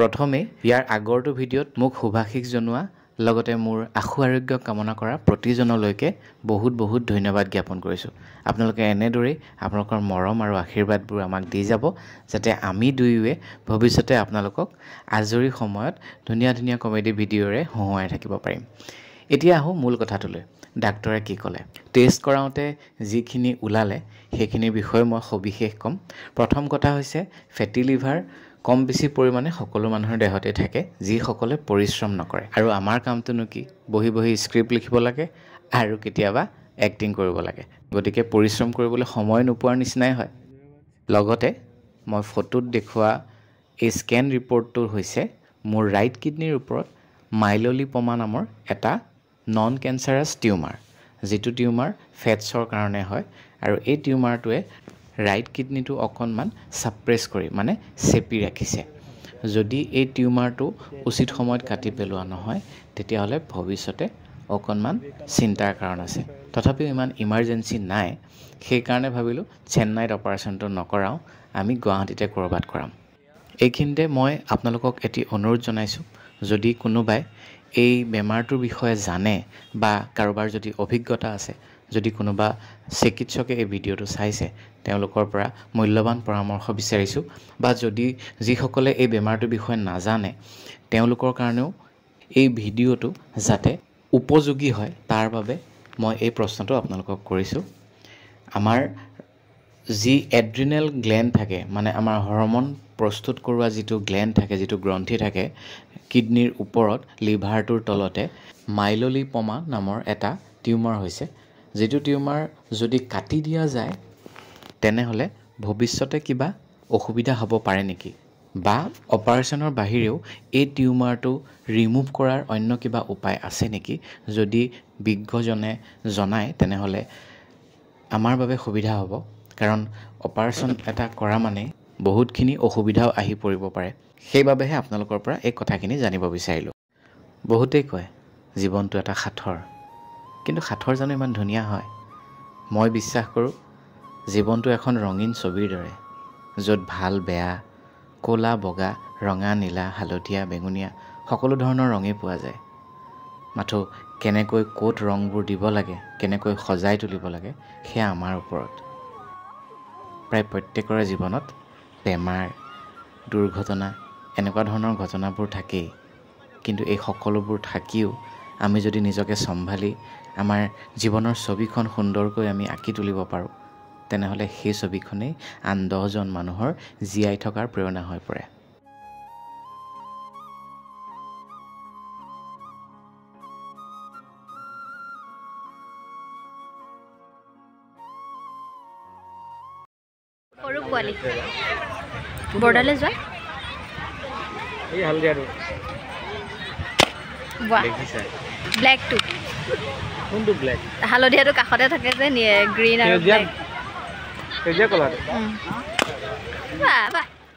প্ৰথমে ইয়াৰ আগৰটো ভিডিঅ'ত মোক শুভাশীষ জনোৱা লগতে মোৰ আশু আৰোগ্য কামনা কৰা প্ৰতিজনলৈকে বহুত ধন্যবাদ জ্ঞাপন কৰিছোঁ। আপোনালোকে এনেদৰেই আপোনালোকৰ মৰম আৰু আশীৰ্বাদবোৰ আমাক দি যাব যাতে আমি দুয়োৱে ভৱিষ্যতে আপোনালোকক আজৰি সময়ত ধুনীয়া কমেডি ভিডিঅ'ৰে হহুৱাই থাকিব পাৰিম। এতিয়া আহোঁ মূল কথাটোলৈ। ডাক্তৰে কি ক'লে? টেষ্ট কৰাওঁতে যিখিনি ওলালে সেইখিনিৰ বিষয়ে মই সবিশেষ ক'ম। প্ৰথম কথা হৈছে ফেটি লিভাৰ কম বেছি পৰিমাণে সকলো মানুহৰ দেহতে থাকে যিসকলে পৰিশ্ৰম নকৰে। আৰু আমাৰ কামটোনো কি? বহি স্ক্ৰিপ্ট লিখিব লাগে আৰু কেতিয়াবা এক্টিং কৰিব লাগে। গতিকে পৰিশ্ৰম কৰিবলৈ সময় নোপোৱাৰ নিচিনাই হয়। লগতে মই ফটোত দেখুওৱা এই স্কেন ৰিপৰ্টটো হৈছে মোৰ ৰাইট কিডনীৰ ওপৰত মাইললিপমা নামৰ এটা নন কেঞ্চাৰাছ টিউমাৰ, যিটো টিউমাৰ ফেটছৰ কাৰণে হয় আৰু এই টিউমাৰটোৱে ৰাইট কিডনীটো অকণমান ছাপ্ৰেছ কৰি মানে চেপি ৰাখিছে। যদি এই টিউমাৰটো উচিত সময়ত কাটি পেলোৱা নহয় তেতিয়াহ'লে ভৱিষ্যতে অকণমান চিন্তাৰ কাৰণ আছে। তথাপিও ইমান ইমাৰ্জেঞ্চি নাই, সেইকাৰণে ভাবিলোঁ চেন্নাইত অপাৰেশ্যনটো নকৰাওঁ, আমি গুৱাহাটীতে ক'ৰবাত কৰাম। এইখিনিতে মই আপোনালোকক এটি অনুৰোধ জনাইছোঁ, যদি কোনোবাই এই বেমাৰটোৰ বিষয়ে জানে বা কাৰোবাৰ যদি অভিজ্ঞতা আছে, যদি কোনোবা চিকিৎসকে এই ভিডিঅ'টো চাইছে তেওঁলোকৰ পৰা মূল্যৱান পৰামৰ্শ বিচাৰিছোঁ, বা যদি যিসকলে এই বেমাৰটোৰ বিষয়ে নাজানে তেওঁলোকৰ কাৰণেও এই ভিডিঅ'টো যাতে উপযোগী হয় তাৰ বাবে মই এই প্ৰশ্নটো আপোনালোকক কৰিছোঁ। আমাৰ যি এড্ৰিনেল গ্লেণ্ড থাকে, মানে আমাৰ হৰমন প্ৰস্তুত কৰোৱা যিটো গ্লেণ্ড থাকে, যিটো গ্ৰন্থি থাকে কিডনীৰ ওপৰত লিভাৰটোৰ তলতে, মাইললিপমা নামৰ এটা টিউমাৰ হৈছে, যিটো টিউমাৰ যদি কাটি দিয়া যায় তেনেহ'লে ভৱিষ্যতে কিবা অসুবিধা হ'ব পাৰে নেকি, বা অপাৰেশ্যনৰ বাহিৰেও এই টিউমাৰটো ৰিমুভ কৰাৰ অন্য কিবা উপায় আছে নেকি? যদি বিজ্ঞজনে জনায় তেনেহ'লে আমাৰ বাবে সুবিধা হ'ব, কাৰণ অপাৰেশ্যন এটা কৰা মানে বহুতখিনি অসুবিধাও আহি পৰিব পাৰে। সেইবাবেহে আপোনালোকৰ পৰা এই কথাখিনি জানিব বিচাৰিলোঁ। বহুতেই কয় জীৱনটো এটা সাঁথৰ, কিন্তু সাঁথৰ জানো ইমান ধুনীয়া হয়? মই বিশ্বাস কৰোঁ জীৱনটো এখন ৰঙীন ছবিৰ দৰে, য'ত ভাল বেয়া, ক'লা বগা, ৰঙা নীলা হালধীয়া বেঙুনীয়া সকলো ধৰণৰ ৰঙেই পোৱা যায়। মাথো কেনেকৈ ক'ত ৰংবোৰ দিব লাগে, কেনেকৈ সজাই তুলিব লাগে সেয়া আমাৰ ওপৰত। প্ৰায় প্ৰত্যেকৰে জীৱনত বেমাৰ, দুৰ্ঘটনা এনেকুৱা ধৰণৰ ঘটনাবোৰ থাকেই, কিন্তু এই সকলোবোৰ থাকিও আমি যদি নিজকে চম্ভালি আমাৰ জীৱনৰ ছবিখন সুন্দৰকৈ আমি আঁকি তুলিব পাৰোঁ তেনেহ'লে সেই ছবিখনেই আন 10জন মানুহৰ জীয়াই থকাৰ প্ৰেৰণা হৈ পৰে। সৰু পোৱালি বৰ্ডাৰলৈ যোৱা এই হালধীয়াটো ব্লেকটো, কোনটো ব্লেক? হালধীয়াটো কাষতে থাকে যে গ্ৰীণ আৰু ব্লেক।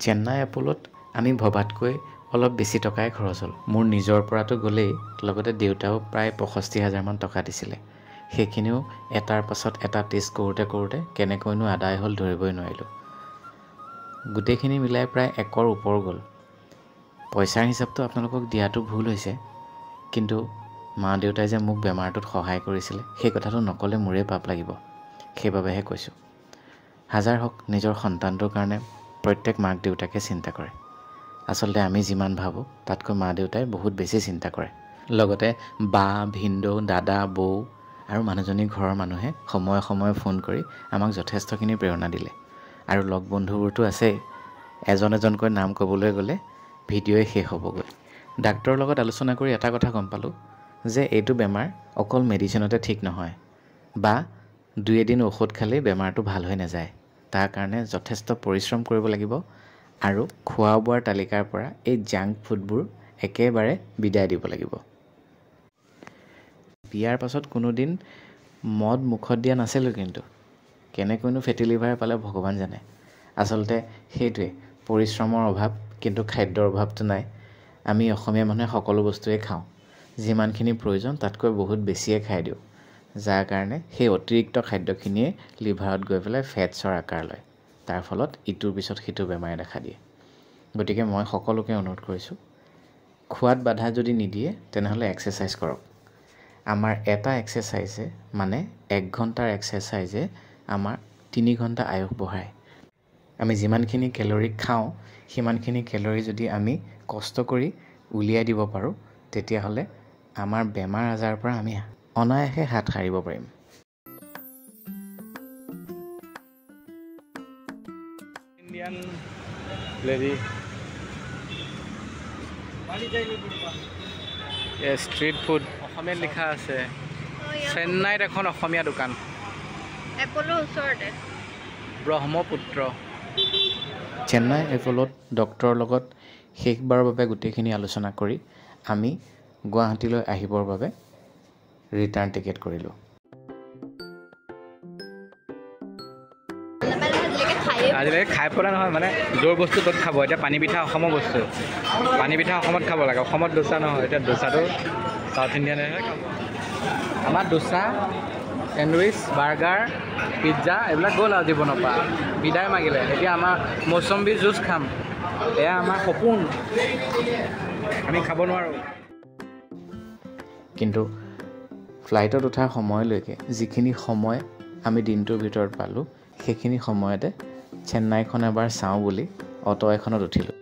চেন্নাই এপ'লত আমি ভবাতকৈ অলপ বেছি টকাই খৰচ হ'ল। মোৰ নিজৰ পৰাটো গ'লেই, লগতে দেউতাও প্ৰায় 65,000 মান টকা দিছিলে। সেইখিনিও এটাৰ পাছত এটা টেষ্ট কৰোঁতে কেনেকৈনো আদায় হ'ল ধৰিবই নোৱাৰিলোঁ। গোটেইখিনি মিলাই প্ৰায় 1ৰ ওপৰ গ'ল। পইচাৰ হিচাপটো আপোনালোকক দিয়াটো ভুল হৈছে, কিন্তু মা দেউতাই যে মোক বেমাৰটোত সহায় কৰিছিলে সেই কথাটো নক'লে মোৰেই পাপ লাগিব, সেইবাবেহে কৈছোঁ। হাজাৰ হওক নিজৰ সন্তানটোৰ কাৰণে প্ৰত্যেক মাক দেউতাকে চিন্তা কৰে। আচলতে আমি যিমান ভাবোঁ তাতকৈ মা দেউতাই বহুত বেছি চিন্তা কৰে। লগতে বা, ভিনদেউ, দাদা, বৌ আৰু মানুহজনী ঘৰৰ মানুহে সময়ে ফোন কৰি আমাক যথেষ্টখিনি প্ৰেৰণা দিলে। আৰু লগ বন্ধুবোৰতো আছেই, এজনকৈ নাম ক'বলৈ গ'লে ভিডিঅ'ই শেষ হ'বগৈ। ডাক্তৰৰ লগত আলোচনা কৰি এটা কথা গম পালোঁ যে এইটো বেমাৰ অকল মেডিচিনতে ঠিক নহয়, বা 2-এদিন ঔষধ খালেই বেমাৰটো ভাল হৈ নাযায়। তাৰ কাৰণে যথেষ্ট পৰিশ্ৰম কৰিব লাগিব আৰু খোৱা বোৱাৰ তালিকাৰ পৰা এই জাংক ফুডবোৰ একেবাৰে বিদায় দিব লাগিব। বিয়াৰ পাছত কোনোদিন মদ মুখত দিয়া নাছিলোঁ, কিন্তু কেনেকৈনো ফেটি লিভাৰ পালে ভগৱান জানে। আচলতে সেইটোৱে পৰিশ্ৰমৰ অভাৱ, কিন্তু খাদ্যৰ অভাৱটো নাই। আমি অসমীয়া মানুহে সকলো বস্তুৱেই খাওঁ, যিমানখিনি প্ৰয়োজন তাতকৈ বহুত বেছিয়ে খাই দিওঁ, যাৰ কাৰণে সেই অতিৰিক্ত খাদ্যখিনিয়ে লিভাৰত গৈ পেলাই ফেটছৰ আকাৰ লয়। তাৰ ফলত ইটোৰ পিছত সিটো বেমাৰে দেখা দিয়ে। গতিকে মই সকলোকে অনুৰোধ কৰিছোঁ খোৱাত বাধা যদি নিদিয়ে তেনেহ'লে এক্সাৰচাইজ কৰক আমাৰ এটা এক্সাৰচাইজে মানে 1 ঘণ্টাৰ এক্সাৰচাইজে আমাৰ 3 ঘণ্টা আয়ুস বঢ়ায় আমি যিমানখিনি কেলৰি খাওঁ সিমানখিনি কেলৰি যদি আমি কষ্ট কৰি উলিয়াই দিব পাৰোঁ তেতিয়াহ'লে আমাৰ বেমাৰ আজাৰৰ পৰা আমি অনায়াসে হাত সাৰিব পাৰিম ইণ্ডিয়ান লেডি ষ্ট্ৰীট ফুড অসমীয়াত লিখা আছে চেন্নাইত এখন অসমীয়া দোকান এপলৰ ওচৰতে ব্ৰহ্মপুত্ৰ চেন্নাই এপলত ডক্টৰৰ লগত শেষবাৰৰ বাবে গোটেইখিনি আলোচনা কৰি আমি গুৱাহাটীলৈ আহিবৰ বাবে ৰিটাৰ্ণ টিকেট কৰিলোঁ আজিলৈকে খাই পোৱা নহয় মানে য'ৰ বস্তু ত'ত খাব এতিয়া পানী পিঠা অসমৰ বস্তু পানী পিঠা অসমত খাব লাগে অসমত দোচা নহয় এতিয়া দোচাটো চাউথ ইণ্ডিয়ানেহে খাব আমাৰ দোচা চেণ্ডউইচ বাৰ্গাৰ পিজ্জা এইবিলাক গ'ল আৰু জীৱনৰ পৰা বিদায় মাগিলে এতিয়া আমাৰ মৌচম্বী জুচ খাম এয়া আমাৰ সপোন আমি খাব নোৱাৰোঁ কিন্তু ফ্লাইটত উঠাৰ সময়লৈকে যিখিনি সময় আমি দিনটোৰ ভিতৰত পালোঁ সেইখিনি সময়তে চেন্নাইখন এবাৰ চাওঁ বুলি অটো এখনত উঠিলোঁ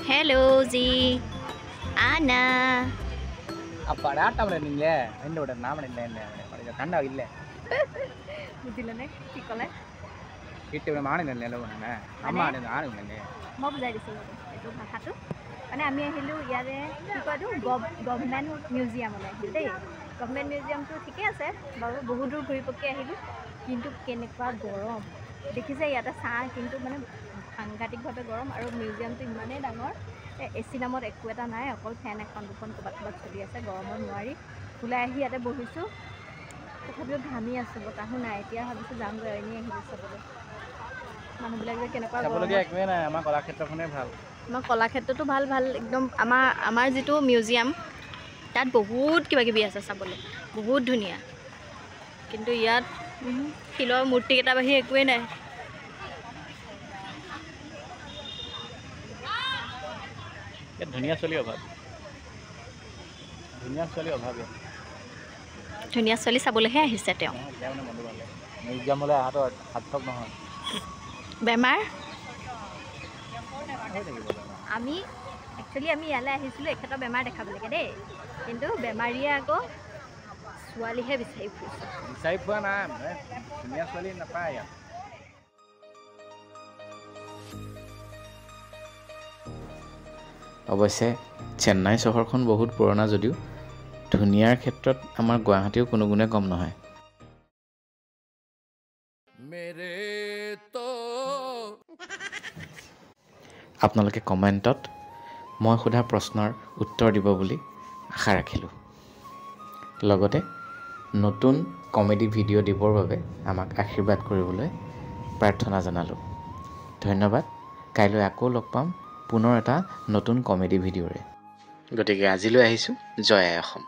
হেল্ল' জি আনা പടാട്ടം ഇല്ലേ എൻ്റെ കൂടെ നാമണില്ലേ കണ്ടാവില്ലേ বুজিলেনে কি ক'লে വീട്ടിൽ മാണില്ലേ അമ്മ ആണില്ലേ মই বুজাই দিছোঁ এইটো ভাষাটো মানে আমি আহিলোঁ ইয়াৰে কি কয় এইটো গভৰ্ণমেণ্ট মিউজিয়ামলৈ আহিলোঁ দেই গভৰ্ণমেণ্ট মিউজিয়ামটো ঠিকে আছে বাৰু বহুত দূৰ ঘূৰি পকি আহিলোঁ কিন্তু কেনেকুৱা গৰম দেখিছে ইয়াতে চাহ কিন্তু মানে সাংঘাতিকভাৱে গৰম আৰু মিউজিয়ামটো ইমানেই ডাঙৰ এচি নামত একো এটা নাই অকল ফেন এখন দুখন ক'ৰবাত ক'ৰবাত চলি আছে গৰমত নোৱাৰি ওলাই আহি ইয়াতে বহিছোঁ তথাপিও ঘামি আছোঁ বতাহো নাই এতিয়া ভাবিছোঁ যামগৈ এনেই আহিলোঁ চাবলৈ মানুহবিলাক যে কেনেকুৱা চাবলগীয়া একোৱেই নাই আমাৰ কলাক্ষেত্ৰখনেই ভাল আমাৰ কলাক্ষেত্ৰটো ভাল ভাল একদম আমাৰ যিটো মিউজিয়াম তাত বহুত কিবাকিবি আছে চাবলৈ বহুত ধুনীয়া কিন্তু ইয়াত শিলৰ মূৰ্তিকেইটা বাহিৰে একোৱেই নাই ধুনীয়া ছোৱালী অভাৱ ধুনীয়া ছোৱালী চাবলৈহে আহিছে তেওঁ মিউজিয়ামলৈ অহাটো সাৰ্থক নহয় বেমাৰ আমি একচুৱেলি আমি ইয়ালৈ আহিছিলোঁ এখেতৰ বেমাৰ দেখাবলৈকে দেই কিন্তু বেমাৰীয়ে আকৌ ছোৱালীহে বিচাৰি ফুৰিছে বিচাৰি পোৱা নাই ধুনীয়া ছোৱালী নাপায় ইয়াত অৱশ্যে চেন্নাই চহৰখন বহুত পুৰণা যদিও ধুনীয়াৰ ক্ষেত্ৰত আমাৰ গুৱাহাটীও কোনো গুণে কম নহয় আপোনালোকে কমেণ্টত মই সোধা প্ৰশ্নৰ উত্তৰ দিব বুলি আশা ৰাখিলোঁ লগতে নতুন কমেডি ভিডিঅ' দিবৰ বাবে আমাক আশীৰ্বাদ কৰিবলৈ প্ৰাৰ্থনা জনালোঁ ধন্যবাদ কাইলৈ আকৌ লগ পাম পুনৰ এটা নতুন কমেডি ভিডিঅ'ৰে গতিকে আজিলৈ আহিছোঁ জয় আই অসম